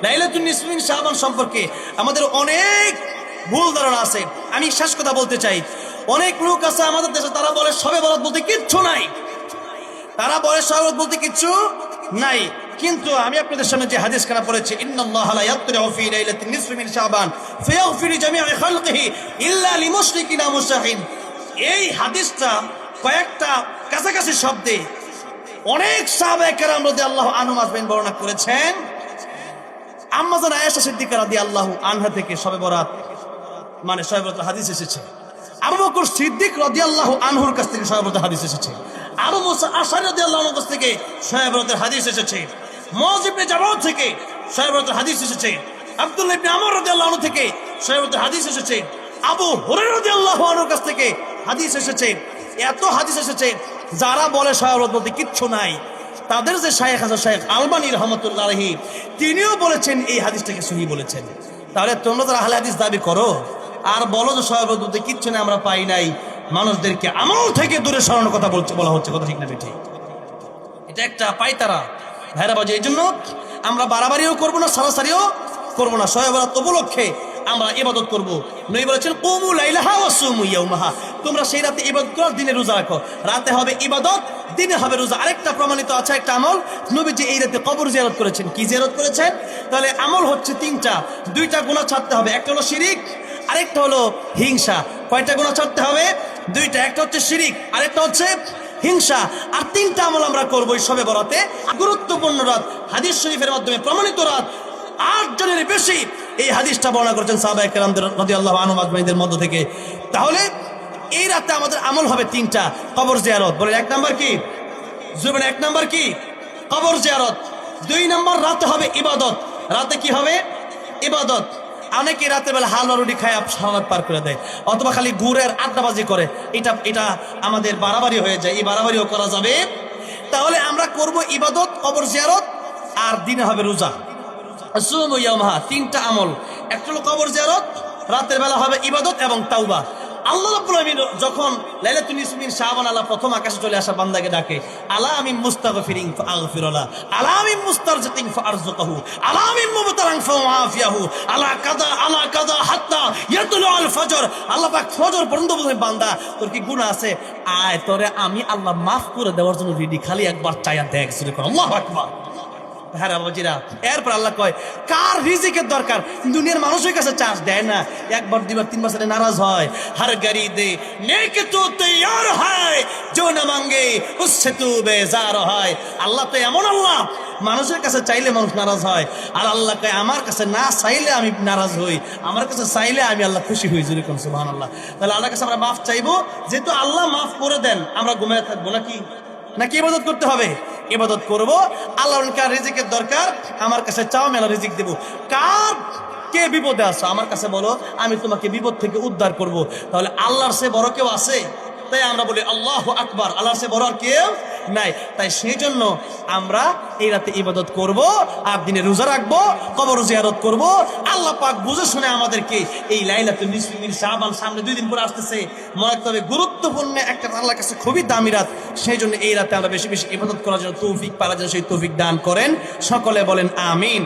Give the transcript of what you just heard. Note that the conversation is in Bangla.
লাইলাতুন নিসফ মিন শাবান সম্পর্কে আমাদের অনেক ভুল ধারণা আছে। আমি শেষ কথা বলতে চাই, অনেক লোক আছে আমাদের দেশে, তারা বলে শবে বরাত বলতে কিচ্ছু নাই, তারা বলে শবে বরাত বলতে কিচ্ছু নাই। কিন্তু আমি আপনাদের সামনে যে হাদিস খানা পড়েছি, ইন্নাল্লাহা লা ইয়াতলিউ ফি লাইলাতিন নিসফি মিন শাবান ফায়াগফিরু জামিআ খালকিহি ইল্লা লিমুশরিকিন আও মুশরিকিন, এই হাদিসটা কয়েকটা কাছাকাছি শব্দে অনেক সাহাবায়ে কেরাম রাদিয়াল্লাহু আনহুম আজমাইন বর্ণনা করেছেন। আম্মা জান আয়েশা সিদ্দিকা রাদিয়াল্লাহু আনহা থেকে শবে বরাত মানে শবে বরাতের হাদিস এসেছে। আবু বকর সিদ্দিক রাদিয়াল্লাহু আনহুর কাছ থেকে শবে বরাতের হাদিস এসেছে। আবু মুসা আশআরী রাদিয়াল্লাহু আনহুর কাছ থেকে শবে বরাতের হাদিস এসেছে। মুআয ইবনে জাবাল থেকে শবে বরাতের হাদিস এসেছে। আব্দুল্লাহ ইবনে আমর রাদিয়াল্লাহু আনহু থেকে শবে বরাতের হাদিস এসেছে। আবু হুরায়রা রাদিয়াল্লাহু আনহুর কাছ থেকে হাদিস এসেছে। এত হাদিস এসেছে, যারা বলে শবে বরাত বলতে কিচ্ছু নাই, তাদের যে শায়েখ আছে শায়েখ আলবানী রাহমাতুল্লাহ আলাইহি, তিনিও বলেছেন এই হাদিসটাকে সহিহ বলেছেন। তাহলে তোমরা যারা আহলে হাদিস দাবি করো আর বলো যে শবে বরাত বলতে কিচ্ছু না, আমরা পাই নাই, মানুষদেরকে আমল থেকে দূরে সরানোর কথা বলা হচ্ছে, কথা ঠিক না ঠিক? এটা একটা পায়তারা ভাইরা বাজে। এই জন্য আমরা বাড়াবাড়িও করবো না, সারাসারিও করবো না। শবে বরাত উপলক্ষে আমরা ইবাদত করব। নবী বলেছেন কুমু লাইলাহা ওয়া সুমু ইয়াওমাহা, তোমরা সেই রাতে ইবাদত করো, দিনে রোজা রাখো। রাতে হবে ইবাদত, দিনে হবে রোজা। আরেকটা প্রমাণিত আছে, একটা আমল, নবীজি এই রাতে কবর জিয়ারত করেছেন। কি জিয়ারত করেছেন? তাহলে আমল হচ্ছে তিনটা। দুইটা গুনাহ ছাড়তে হবে, একটা হলো শিরিক, আরেকটা হলো হিংসা। কয়টা গুনাহ ছাড়তে হবে? দুইটা, একটা হচ্ছে শিরিক, আরেকটা হচ্ছে হিংসা। আর তিনটা আমল আমরা করবো এই শবে বরাতে। গুরুত্বপূর্ণ রাত, হাদিস শরীফের মাধ্যমে প্রমাণিত রাত। 8 জনের বেশি এই হাদিসটা বর্ণনা করেছেন সাহাবায়ে কেরামদের রাদিয়াল্লাহু আনহুম আজমাইনদের মধ্য থেকে। তাহলে এই রাতে আমাদের আমল হবে তিনটা। কবর জিয়ারত, বলে 1 নাম্বার কি? জুবেন 1 নাম্বার কি? কবর জিয়ারত। 2 নাম্বার রাতে হবে ইবাদত। রাতে কি হবে? ইবাদত। অনেকে রাতের বেলা হালুয়া রুটি খায় সারাত পার করে দেয়, অথবা খালি গুড়ের আড্ডাবাজি করে। এটা আমাদের বাড়াবাড়ি হয়ে যায়, এই বাড়াবাড়িও করা যাবে। তাহলে আমরা করব ইবাদত, কবর জিয়ারত, আর দিনে হবে রোজা। সুমু ইয়াওমাহা, তিনটা আমল। একটা হলো কবর জিয়ারত, রাতের বেলা হবে ইবাদত এবং তাওবা। আল্লাহ রাব্বুল আলামিন যখন লাইলাতুন নিসফ মিন শাবান আল্লাহ প্রথম আকাশে চলে আসা বান্দাকে ডাকে, আলা আমিন মুস্তাগফিরিন ফাআগফিরুলা, আলা আমিন মুস্তারজিকিন ফাআরযুকহু, আলা আমিন মুবতালান ফাআফিয়াহু, আলা কাদা হাত্তা ইয়াতুলু আল ফজর। আল্লাহ পাক ফজর পর্যন্ত বলেন, বান্দা তোর কি গুনাহ আছে, আয় তোরে আমি আল্লাহ মাফ করে দেওয়ার জন্য রেডি, খালি একবার চাইয়া দেখ। আল্লাহু আকবার। হ্যাঁ বাবাজিরা, এরপর আল্লাহ কয় কার রিজিকের দরকার, দুনিয়ার মানুষের কাছে চার্জ দেয় না, 1 বার 2 বার 3 বার নারাজ হয়। হর গাড়ি দে নেকে তো তৈয়ার হয়, जो न मांगे उससे तू बेजार হয়। আল্লাহ তো এমন আল্লাহ, মানুষের কাছে চাইলে মানুষ নারাজ হয়, আর আল্লাহ কয় আমার কাছে না চাইলে আমি নারাজ হই, আমার কাছে চাইলে আমি আল্লাহ খুশি হই। যেরকম সুবহানাল্লাহ। তাহলে আল্লাহর কাছে আমরা মাফ চাইবো, যেহেতু আল্লাহ মাফ করে দেন, আমরা ঘুমিয়ে থাকবো নাকি ইবাদত করতে হবে? ইবাদত করব। আল্লাহর কার রিজিকের দরকার, আমার কাছে চাও, আমি আল্লাহ রিজিক দেব। কার কে বিপদে আছো আমার কাছে বলো, আমি তোমাকে বিপদ থেকে উদ্ধার করব। তাহলে আল্লাহর চেয়ে বড় কেউ আছে? তাই আমরা বলি আল্লাহু আকবার, আল্লাহর চেয়ে বড় আর কেউ নাই। তাই সেই জন্য আমরা এই রাতে ইবাদত করব, আর দিনে রোজা রাখবো, কবর জিয়ারত করব। আল্লাহ পাক বুঝে শুনে আমাদেরকে এই লাইলাতুন নিসফ মিন শাবান সামনে 2 দিন পরে আসতেছে, মনে রাখতে হবে গুরুত্বপূর্ণ একটা, আল্লাহর কাছে খুবই দামি রাত। সেই জন্য এই রাতে আমরা বেশি বেশি ইবাদত করার জন্য তৌফিক পাওয়ার জন্য সেই তৌফিক দান করেন। সকলে বলেন আমিন।